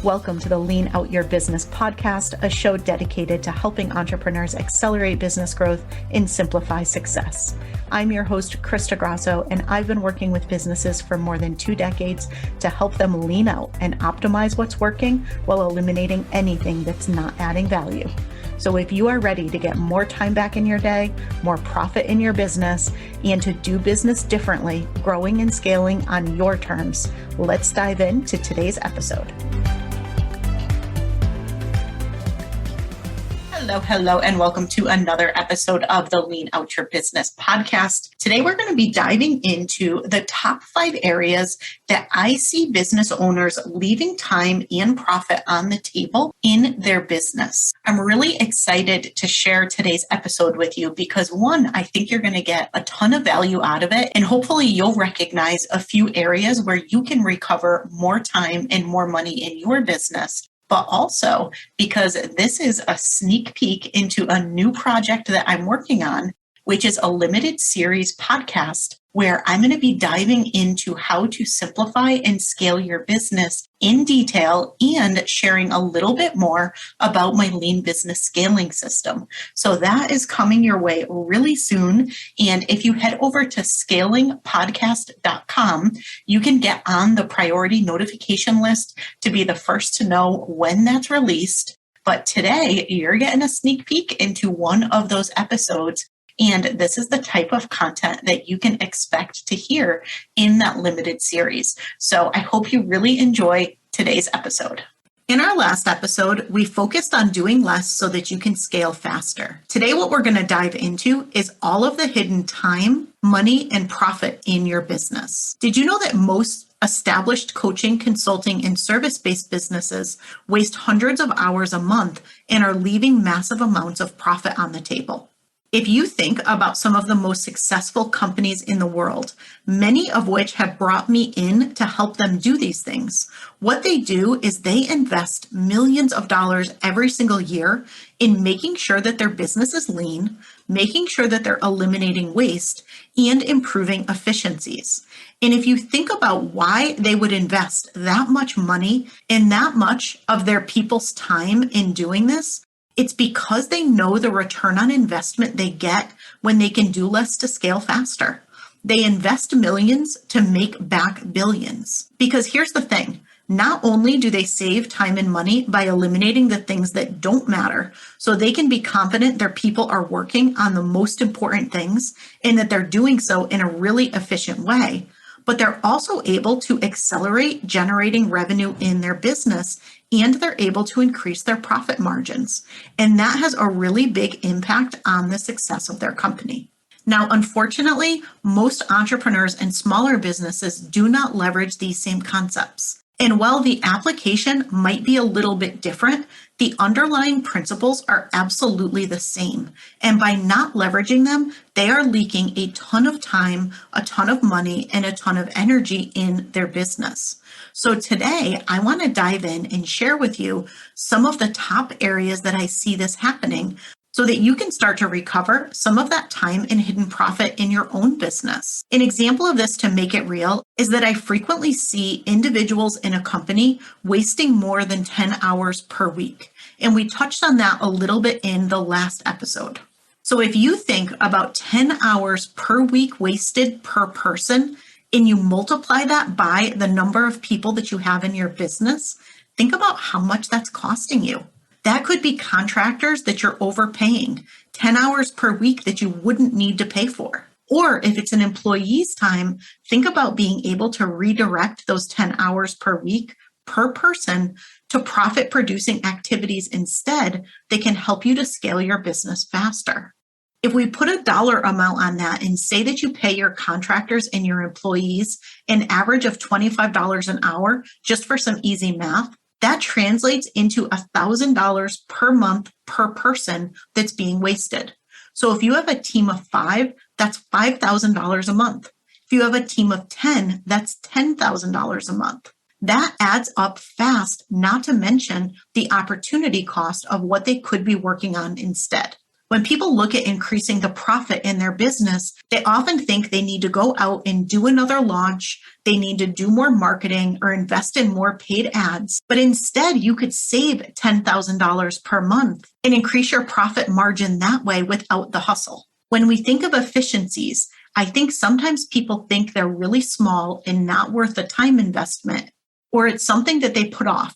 Welcome to the Lean Out Your Business podcast, a show dedicated to helping entrepreneurs accelerate business growth and simplify success. I'm your host, Krista Grasso, and I've been working with businesses for more than 2 decades to help them lean out and optimize what's working while eliminating anything that's not adding value. So if you are ready to get more time back in your day, more profit in your business, and to do business differently, growing and scaling on your terms, let's dive into today's episode. Hello, and welcome to another episode of the Lean Out Your Business podcast. Today, we're going to be diving into the top 5 areas that I see business owners leaving time and profit on the table in their business. I'm really excited to share today's episode with you because one, I think you're going to get a ton of value out of it, and hopefully you'll recognize a few areas where you can recover more time and more money in your business. But also because this is a sneak peek into a new project that I'm working on, which is a limited series podcast where I'm going to be diving into how to simplify and scale your business in detail and sharing a little bit more about my lean business scaling system. So that is coming your way really soon. And if you head over to scalingpodcast.com, you can get on the priority notification list to be the first to know when that's released. But today, you're getting a sneak peek into one of those episodes. And this is the type of content that you can expect to hear in that limited series. So I hope you really enjoy today's episode. In our last episode, we focused on doing less so that you can scale faster. Today, what we're going to dive into is all of the hidden time, money, and profit in your business. Did you know that most established coaching, consulting, and service-based businesses waste hundreds of hours a month and are leaving massive amounts of profit on the table? If you think about some of the most successful companies in the world, many of which have brought me in to help them do these things, what they do is they invest millions of dollars every single year in making sure that their business is lean, making sure that they're eliminating waste, and improving efficiencies. And if you think about why they would invest that much money and that much of their people's time in doing this, it's because they know the return on investment they get when they can do less to scale faster. They invest millions to make back billions. Because here's the thing, not only do they save time and money by eliminating the things that don't matter, so they can be confident their people are working on the most important things and that they're doing so in a really efficient way, but they're also able to accelerate generating revenue in their business, and they're able to increase their profit margins. And that has a really big impact on the success of their company. Now, unfortunately, most entrepreneurs and smaller businesses do not leverage these same concepts. And while the application might be a little bit different, the underlying principles are absolutely the same. And by not leveraging them, they are leaking a ton of time, a ton of money, and a ton of energy in their business. So today, I want to dive in and share with you some of the top areas that I see this happening so that you can start to recover some of that time and hidden profit in your own business. An example of this to make it real is that I frequently see individuals in a company wasting more than 10 hours per week. And we touched on that a little bit in the last episode. So if you think about 10 hours per week wasted per person, and you multiply that by the number of people that you have in your business, think about how much that's costing you. That could be contractors that you're overpaying, 10 hours per week that you wouldn't need to pay for. Or if it's an employee's time, think about being able to redirect those 10 hours per week per person to profit producing activities instead that can help you to scale your business faster. If we put a dollar amount on that and say that you pay your contractors and your employees an average of $25 an hour, just for some easy math, that translates into $1,000 per month per person that's being wasted. So if you have a team of 5, that's $5,000 a month. If you have a team of 10, that's $10,000 a month. That adds up fast, not to mention the opportunity cost of what they could be working on instead. When people look at increasing the profit in their business, they often think they need to go out and do another launch, they need to do more marketing or invest in more paid ads. But instead, you could save $10,000 per month and increase your profit margin that way without the hustle. When we think of efficiencies, I think sometimes people think they're really small and not worth the time investment, or it's something that they put off.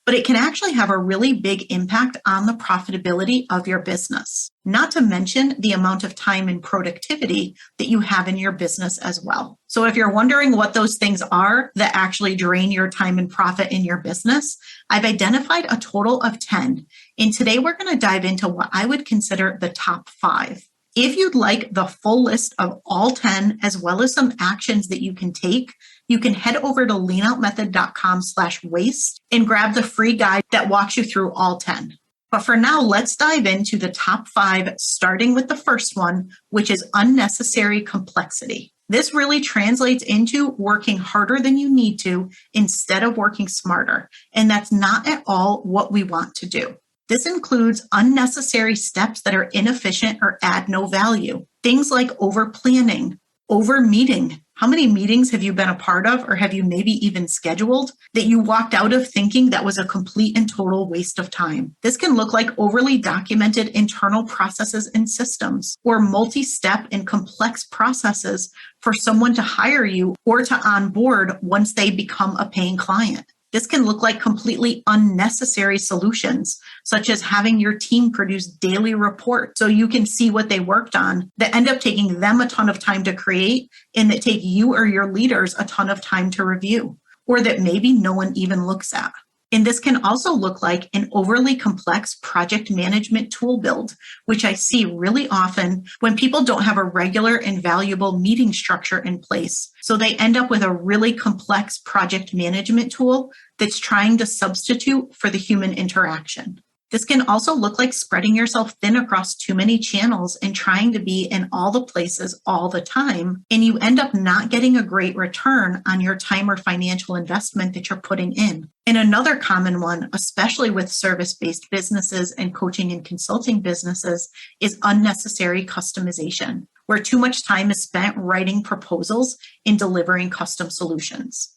But it can actually have a really big impact on the profitability of your business, not to mention the amount of time and productivity that you have in your business as well. So if you're wondering what those things are that actually drain your time and profit in your business, I've identified a total of 10. And today we're going to dive into what I would consider the top 5. If you'd like the full list of all 10, as well as some actions that you can take, you can head over to leanoutmethod.com/waste and grab the free guide that walks you through all 10. But for now, let's dive into the top 5, starting with the first one, which is unnecessary complexity. This really translates into working harder than you need to instead of working smarter. And that's not at all what we want to do. This includes unnecessary steps that are inefficient or add no value. Things like over planning, over meeting. How many meetings have you been a part of, or have you maybe even scheduled, that you walked out of thinking that was a complete and total waste of time? This can look like overly documented internal processes and systems, or multi-step and complex processes for someone to hire you or to onboard once they become a paying client. This can look like completely unnecessary solutions, such as having your team produce daily reports so you can see what they worked on, that end up taking them a ton of time to create and that take you or your leaders a ton of time to review, or that maybe no one even looks at. And this can also look like an overly complex project management tool build, which I see really often when people don't have a regular and valuable meeting structure in place. So they end up with a really complex project management tool that's trying to substitute for the human interaction. This can also look like spreading yourself thin across too many channels and trying to be in all the places all the time, and you end up not getting a great return on your time or financial investment that you're putting in. And another common one, especially with service-based businesses and coaching and consulting businesses, is unnecessary customization, where too much time is spent writing proposals and delivering custom solutions.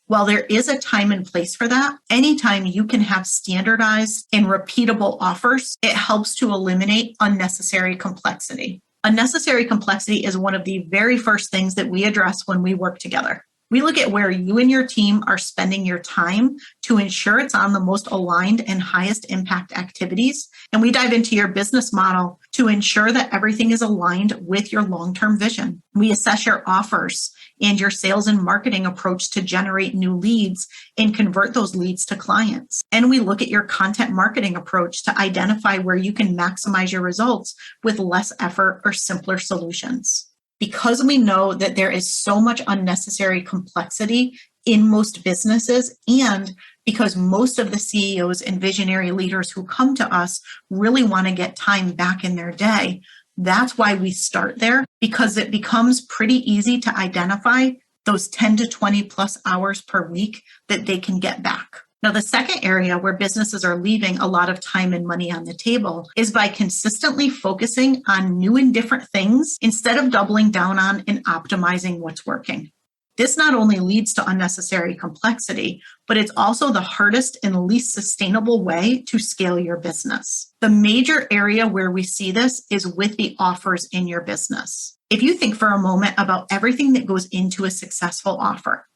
While there is a time and place for that, anytime you can have standardized and repeatable offers, it helps to eliminate unnecessary complexity. Unnecessary complexity is one of the very first things that we address when we work together. We look at where you and your team are spending your time to ensure it's on the most aligned and highest impact activities. And we dive into your business model to ensure that everything is aligned with your long-term vision. We assess your offers and your sales and marketing approach to generate new leads and convert those leads to clients. And we look at your content marketing approach to identify where you can maximize your results with less effort or simpler solutions. Because we know that there is so much unnecessary complexity in most businesses, and because most of the CEOs and visionary leaders who come to us really want to get time back in their day, that's why we start there, because it becomes pretty easy to identify those 10 to 20 plus hours per week that they can get back. Now, the second area where businesses are leaving a lot of time and money on the table is by consistently focusing on new and different things instead of doubling down on and optimizing what's working. This not only leads to unnecessary complexity, but it's also the hardest and least sustainable way to scale your business. The major area where we see this is with the offers in your business. If you think for a moment about everything that goes into a successful offer,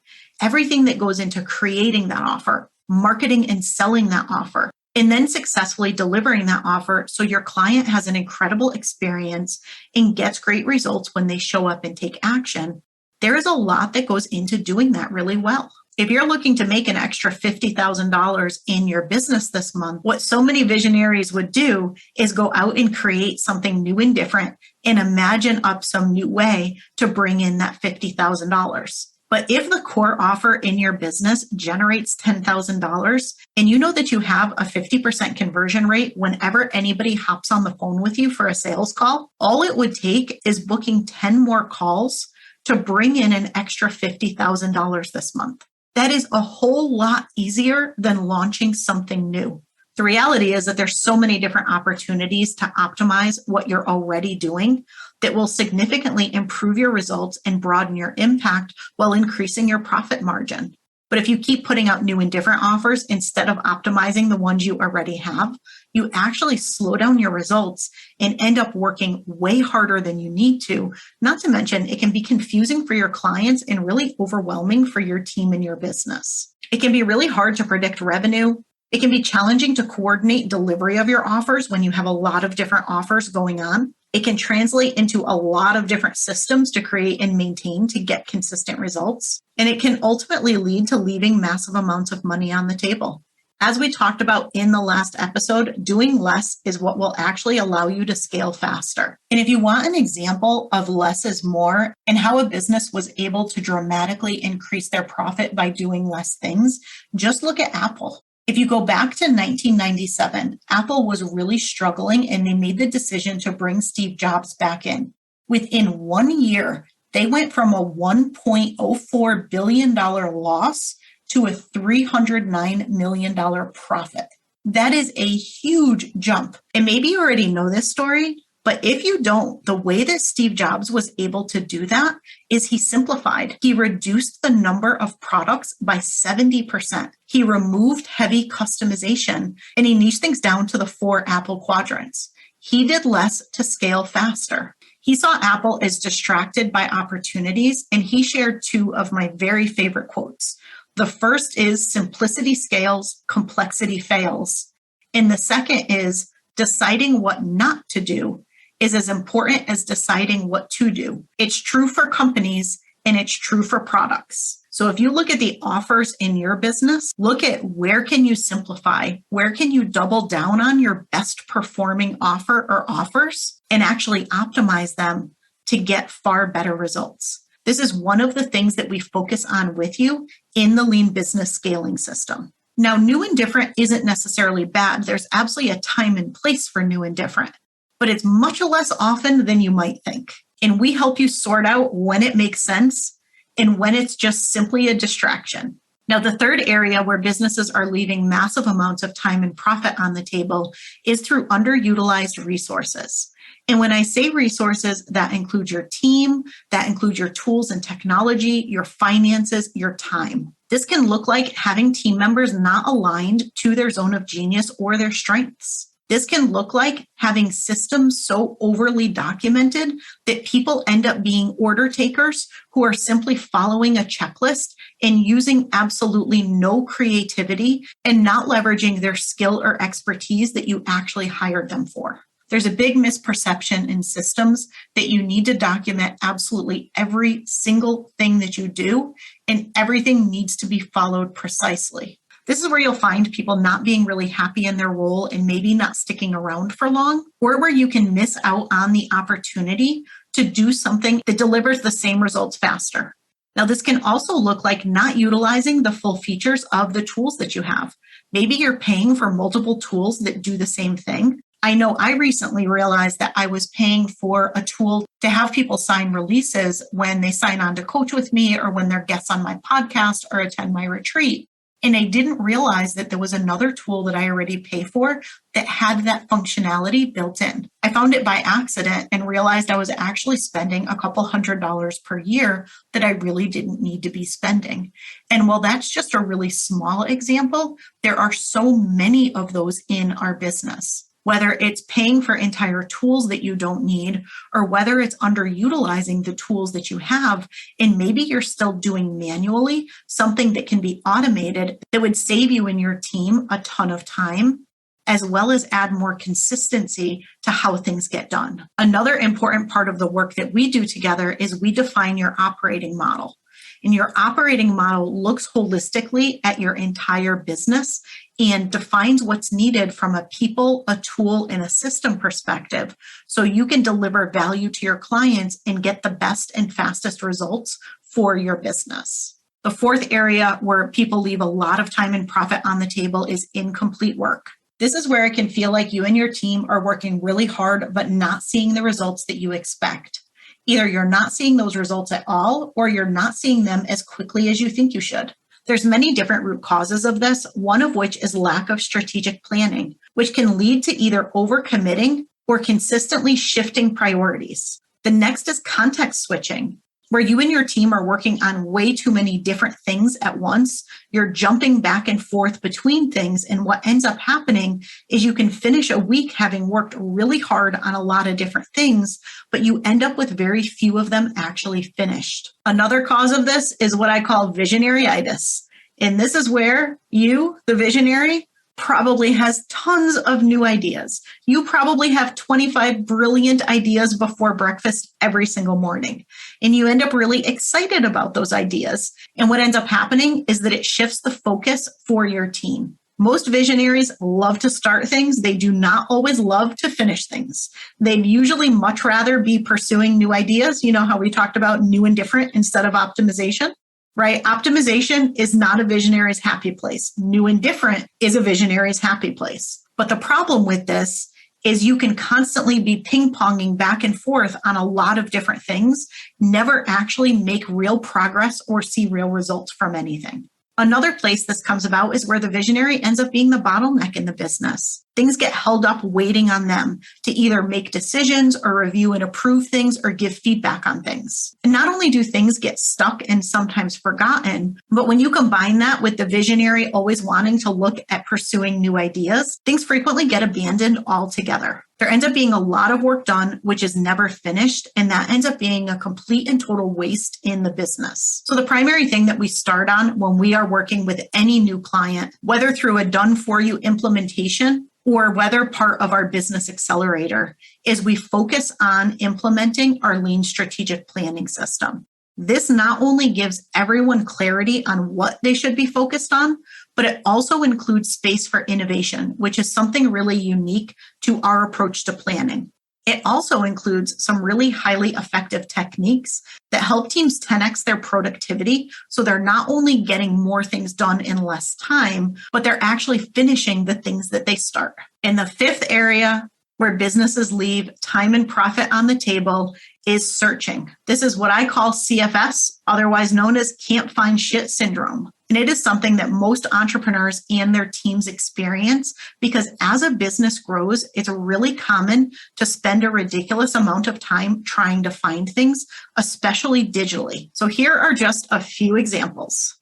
everything that goes into creating that offer, marketing and selling that offer, and then successfully delivering that offer so your client has an incredible experience and gets great results when they show up and take action, there is a lot that goes into doing that really well. If you're looking to make an extra $50,000 in your business this month, what so many visionaries would do is go out and create something new and different and imagine up some new way to bring in that $50,000. But if the core offer in your business generates $10,000 and you know that you have a 50% conversion rate whenever anybody hops on the phone with you for a sales call, all it would take is booking 10 more calls to bring in an extra $50,000 this month. That is a whole lot easier than launching something new. The reality is that there's so many different opportunities to optimize what you're already doing that will significantly improve your results and broaden your impact while increasing your profit margin. But if you keep putting out new and different offers instead of optimizing the ones you already have, you actually slow down your results and end up working way harder than you need to. Not to mention, it can be confusing for your clients and really overwhelming for your team and your business. It can be really hard to predict revenue. It can be challenging to coordinate delivery of your offers when you have a lot of different offers going on. It can translate into a lot of different systems to create and maintain to get consistent results. And it can ultimately lead to leaving massive amounts of money on the table. As we talked about in the last episode, doing less is what will actually allow you to scale faster. And if you want an example of less is more and how a business was able to dramatically increase their profit by doing less things, just look at Apple. If you go back to 1997, Apple was really struggling and they made the decision to bring Steve Jobs back in. Within 1 year, they went from a $1.04 billion loss to a $309 million profit. That is a huge jump. And maybe you already know this story, but if you don't, the way that Steve Jobs was able to do that is he simplified. He reduced the number of products by 70%. He removed heavy customization and he niched things down to the 4 Apple quadrants. He did less to scale faster. He saw Apple as distracted by opportunities, and he shared 2 of my very favorite quotes. The first is simplicity scales, complexity fails. And the second is deciding what not to do is as important as deciding what to do. It's true for companies and it's true for products. So if you look at the offers in your business, look at where can you simplify, where can you double down on your best performing offer or offers and actually optimize them to get far better results. This is one of the things that we focus on with you in the Lean Business Scaling System. Now, new and different isn't necessarily bad. There's absolutely a time and place for new and different, but it's much less often than you might think. And we help you sort out when it makes sense and when it's just simply a distraction. Now, the third area where businesses are leaving massive amounts of time and profit on the table is through underutilized resources. And when I say resources, that includes your team, that includes your tools and technology, your finances, your time. This can look like having team members not aligned to their zone of genius or their strengths. This can look like having systems so overly documented that people end up being order takers who are simply following a checklist and using absolutely no creativity and not leveraging their skill or expertise that you actually hired them for. There's a big misperception in systems that you need to document absolutely every single thing that you do, and everything needs to be followed precisely. This is where you'll find people not being really happy in their role and maybe not sticking around for long, or where you can miss out on the opportunity to do something that delivers the same results faster. Now, this can also look like not utilizing the full features of the tools that you have. Maybe you're paying for multiple tools that do the same thing. I know I recently realized that I was paying for a tool to have people sign releases when they sign on to coach with me or when they're guests on my podcast or attend my retreat. And I didn't realize that there was another tool that I already pay for that had that functionality built in. I found it by accident and realized I was actually spending a couple $100s per year that I really didn't need to be spending. And while that's just a really small example, there are so many of those in our business. Whether it's paying for entire tools that you don't need, or whether it's underutilizing the tools that you have, and maybe you're still doing manually something that can be automated that would save you and your team a ton of time, as well as add more consistency to how things get done. Another important part of the work that we do together is we define your operating model. And your operating model looks holistically at your entire business and defines what's needed from a people, a tool, and a system perspective, so you can deliver value to your clients and get the best and fastest results for your business. The fourth area where people leave a lot of time and profit on the table is incomplete work. This is where it can feel like you and your team are working really hard, but not seeing the results that you expect. Either you're not seeing those results at all, or you're not seeing them as quickly as you think you should. There's many different root causes of this, one of which is lack of strategic planning, which can lead to either overcommitting or consistently shifting priorities. The next is context switching, where you and your team are working on way too many different things at once. You're jumping back and forth between things. And what ends up happening is you can finish a week having worked really hard on a lot of different things, but you end up with very few of them actually finished. Another cause of this is what I call visionary-itis. And this is where you, the visionary, probably has tons of new ideas. You probably have 25 brilliant ideas before breakfast every single morning. And you end up really excited about those ideas. And what ends up happening is that it shifts the focus for your team. Most visionaries love to start things. They do not always love to finish things. They'd usually much rather be pursuing new ideas. You know how we talked about new and different instead of optimization? Right? Optimization is not a visionary's happy place. New and different is a visionary's happy place. But the problem with this is you can constantly be ping-ponging back and forth on a lot of different things, never actually make real progress or see real results from anything. Another place this comes about is where the visionary ends up being the bottleneck in the business. Things get held up waiting on them to either make decisions or review and approve things or give feedback on things. And not only do things get stuck and sometimes forgotten, but when you combine that with the visionary always wanting to look at pursuing new ideas, things frequently get abandoned altogether. There ends up being a lot of work done, which is never finished, and that ends up being a complete and total waste in the business. So the primary thing that we start on when we are working with any new client, whether through a done-for-you implementation or whether part of our business accelerator, is we focus on implementing our lean strategic planning system. This not only gives everyone clarity on what they should be focused on, but it also includes space for innovation, which is something really unique to our approach to planning. It also includes some really highly effective techniques that help teams 10x their productivity. So they're not only getting more things done in less time, but they're actually finishing the things that they start. And the fifth area where businesses leave time and profit on the table is searching. This is what I call CFS, otherwise known as can't find shit syndrome. And it is something that most entrepreneurs and their teams experience because as a business grows, it's really common to spend a ridiculous amount of time trying to find things, especially digitally. So here are just a few examples.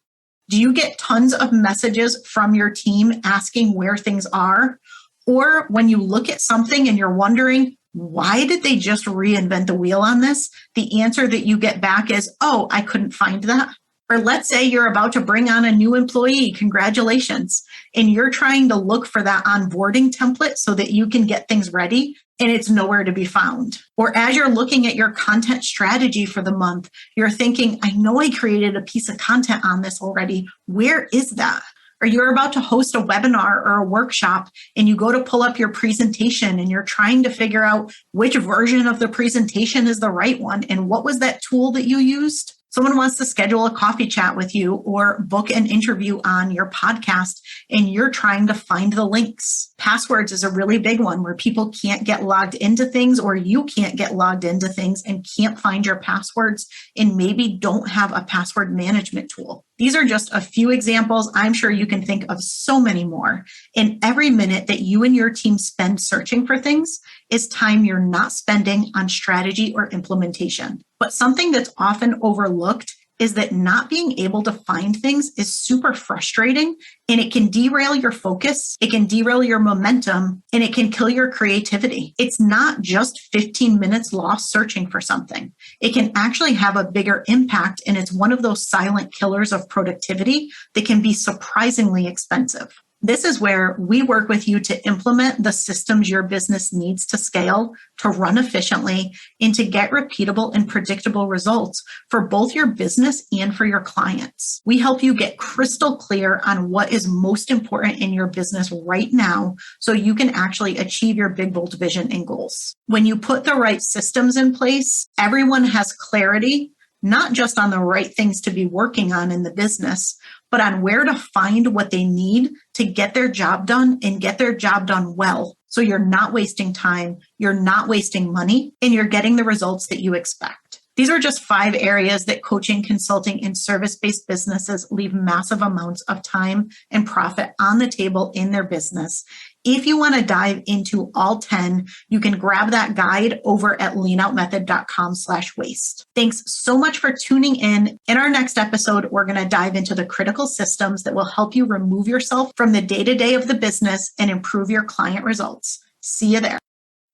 Do you get tons of messages from your team asking where things are? Or when you look at something and you're wondering, why did they just reinvent the wheel on this? The answer that you get back is, oh, I couldn't find that. Or let's say you're about to bring on a new employee, congratulations, and you're trying to look for that onboarding template so that you can get things ready and it's nowhere to be found. Or as you're looking at your content strategy for the month, you're thinking, I know I created a piece of content on this already. Where is that? Or you're about to host a webinar or a workshop and you go to pull up your presentation and you're trying to figure out which version of the presentation is the right one and what was that tool that you used? Someone wants to schedule a coffee chat with you or book an interview on your podcast and you're trying to find the links. Passwords is a really big one where people can't get logged into things or you can't get logged into things and can't find your passwords and maybe don't have a password management tool. These are just a few examples. I'm sure you can think of so many more. And every minute that you and your team spend searching for things is time you're not spending on strategy or implementation. But something that's often overlooked is that not being able to find things is super frustrating and it can derail your focus, it can derail your momentum, and it can kill your creativity. It's not just 15 minutes lost searching for something. It can actually have a bigger impact, and it's one of those silent killers of productivity that can be surprisingly expensive. This is where we work with you to implement the systems your business needs to scale, to run efficiently, and to get repeatable and predictable results for both your business and for your clients. We help you get crystal clear on what is most important in your business right now so you can actually achieve your big, bold vision and goals. When you put the right systems in place, everyone has clarity, not just on the right things to be working on in the business, but on where to find what they need to get their job done and get their job done well. So you're not wasting time, you're not wasting money, and you're getting the results that you expect. These are just 5 areas that coaching, consulting, and service-based businesses leave massive amounts of time and profit on the table in their business. If you want to dive into all 10, you can grab that guide over at leanoutmethod.com/waste. Thanks so much for tuning in. In our next episode, we're going to dive into the critical systems that will help you remove yourself from the day-to-day of the business and improve your client results. See you there.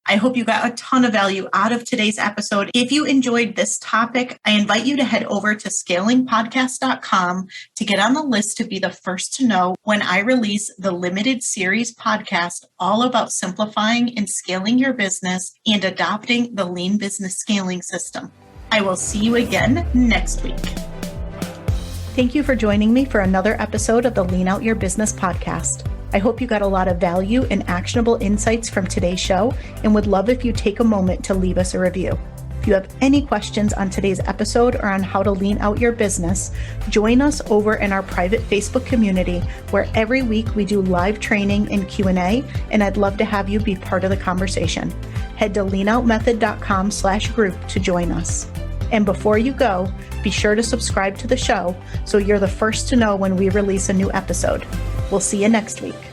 I hope you got a ton of value out of today's episode. If you enjoyed this topic, I invite you to head over to scalingpodcast.com to get on the list to be the first to know when I release the limited series podcast all about simplifying and scaling your business and adopting the lean business scaling system. I will see you again next week. Thank you for joining me for another episode of the Lean Out Your Business podcast. I hope you got a lot of value and actionable insights from today's show and would love if you take a moment to leave us a review. If you have any questions on today's episode or on how to lean out your business, join us over in our private Facebook community where every week we do live training and Q&A, and I'd love to have you be part of the conversation. Head to leanoutmethod.com/group to join us. And before you go, be sure to subscribe to the show so you're the first to know when we release a new episode. We'll see you next week.